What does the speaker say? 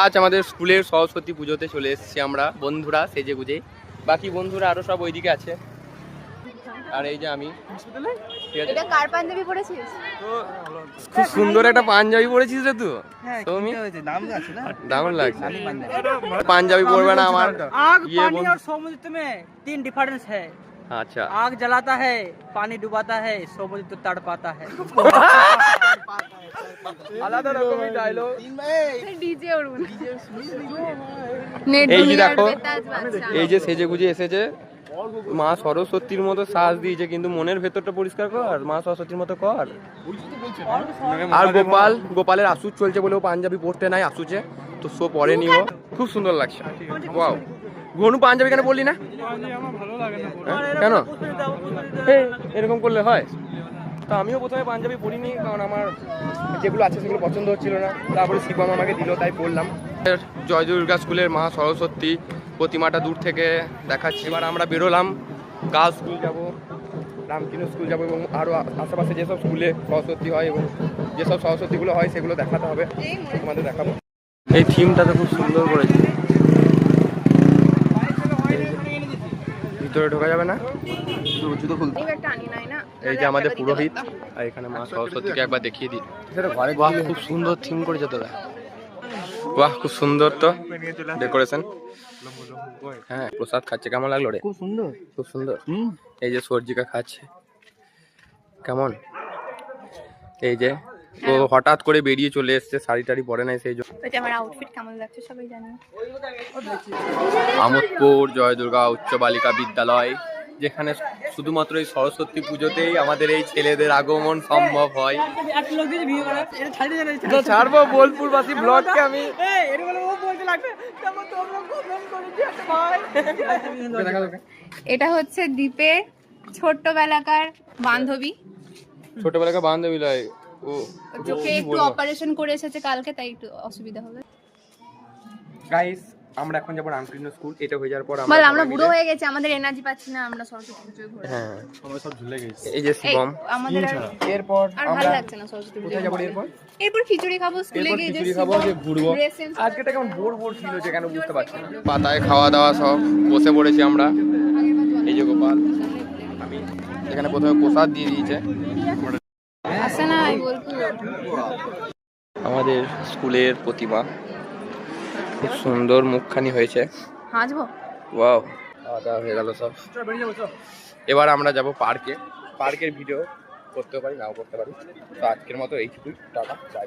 আজ আমাদের স্কুলের সরস্বতী পুজোতে চলে এসেছি আমরা বন্ধুরা সেজে গুজে। বাকি বন্ধুরা আরো সব ওইদিকে আছে। আর এই যে আমি। এটা কার পাঞ্জাবি পরেছিস? খুব সুন্দর একটা পাঞ্জাবি পরেছিস রে তুই। হ্যাঁ, তুমি দাম আছে না? দারুণ লাগছে। পাঞ্জাবি পরবে না আমার आग ये पानी बोल- और समुद्र में 3 डिफरेंस है। আচ্ছা आग जलाता है, पानी डुबाता है, समुद्र तो तड़ पाता है। আলাদা রকমের ডায়লগ। ডিজে ওরুন এই যে দেখো এই যে সেজে গুজে এসেছে মা সরস্বতীর মতো সাজ দিয়েছে, কিন্তু মনের ভেতরটা পরিষ্কার কর, মা সরস্বতীর মতো কর। আর গোপালের আসুচ চলছে বলেও পাঞ্জাবি পরতে নাই, আসুচে তো শো পরে নিও। খুব সুন্দর লাগছে। ওয়াও, ঘনু পাঞ্জাবি কেন বললি না? কেন এই এরকম করলে হয়? তো আমিও প্রথমে পাঞ্জাবি পরিনি, কারণ আমার যেগুলো আছে সেগুলো পছন্দ হচ্ছিল না। তারপরে শিবম আমাকে দিল, তাই পড়লাম। জয় দুর্গা স্কুলের মা সরস্বতী প্রতিমাটা দূর থেকে দেখাচ্ছি। এবার আমরা বেরোলাম, গার্লস স্কুল যাব, রামকৃষ্ণ স্কুল যাব এবং আরও আশেপাশে যেসব স্কুলে সরস্বতী হয় এবং যেসব সরস্বতীগুলো হয় সেগুলো দেখাতে হবে, তোমাদের দেখাবো। এই থিমটা তো খুব সুন্দর করেছে। ভিতরে ঢোকা যাবে না, জুতো খুলতে। এই যে আমাদের পুরোহিত, আর এখানে মা সরস্বতীকে একবার দেখিয়ে দিই। বাহ, খুব সুন্দর থিম করেছে তোরা। বাহ, খুব সুন্দর তো ডেকোরেশন। হ্যাঁ, প্রসাদ খাচ্ছে, কেমন লাগলো রে? খুব সুন্দর, খুব সুন্দর। এই যে সর্জিকা খাচ্ছে, কেমন? এই যে ও হঠাৎ করে বেরিয়ে চলে এসছে, শাড়ি টাড়ি পরে নাই, সেই জন্য। এটা আমার আউটফিট কেমন লাগছে সবাই জানে। আমোদপুর জয় দুর্গা উচ্চ বালিকা বিদ্যালয়, যেখানে শুধুমাত্র এই সরস্বতী পুজোতেই আমাদের এই ছেলেদের আগমন সম্ভব হয়। ছাড়বো বোলপুরবাসী ব্লগকে আমি। এটা হচ্ছে দীপের ছোট্টবেলাকার বান্ধবী। ছোটবেলাকার বান্ধবী লয় ও, চোখে একটু অপারেশন করে এসেছে কালকে, তাই একটু অসুবিধা হবে। গাইস আমরা এখন যাবো রামকৃষ্ণ স্কুল। এটা হয়ে যাওয়ার পর বল, আমরা বুড়ো হয়ে গেছি, আমাদের এনার্জি পাচ্ছি না, আমরা সরস্বতী পুজোয় ঘুরে। হ্যাঁ, আমরা সব ঝুলে গেছি। এই যে এই, শিবম। আমাদের এরপর আর আমরা ভালো লাগছে না সরস্বতী পুজোয়। কোথায় যাবো এরপর? এরপর খিচুড়ি খাবো, স্কুলে এরপর গিয়ে যে খিচুড়ি খাবো, যে ঘুরবো। dress change করবো। আজকেটা কেমন বোর বোর ফিল হচ্ছে, কেন বুঝতে পারছি না। পাতায় খাওয়া দাওয়া সব বসে পড়েছি আমরা। এই যে গোপাল, আমি এখানে প্রথমে প্রসাদ দিয়ে দিয়েছে। আসে না এই বোলপুর। আমাদের স্কুলের প্রতিমা খুব সুন্দর মুখখানি হয়েছে। হাসবো। ওয়াও, খাওয়া দাওয়া হয়ে গেল সব। এবার আমরা যাব পার্কে। পার্কের ভিডিও করতে পারি, নাও করতে পারি। তো আজকের মতো এইটুকুই, টাটা, বাই।